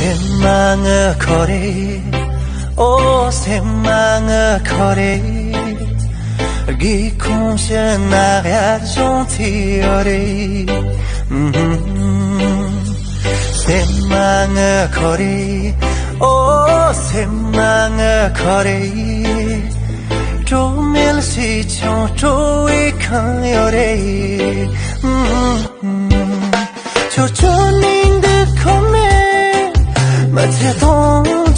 새망의 거리 오 새망의 거리 기공시 나가 좀 티어리 새망의 거리 오 새망의 거리 조밀시 청조이 강요리 조조닝 듯 코네 마태동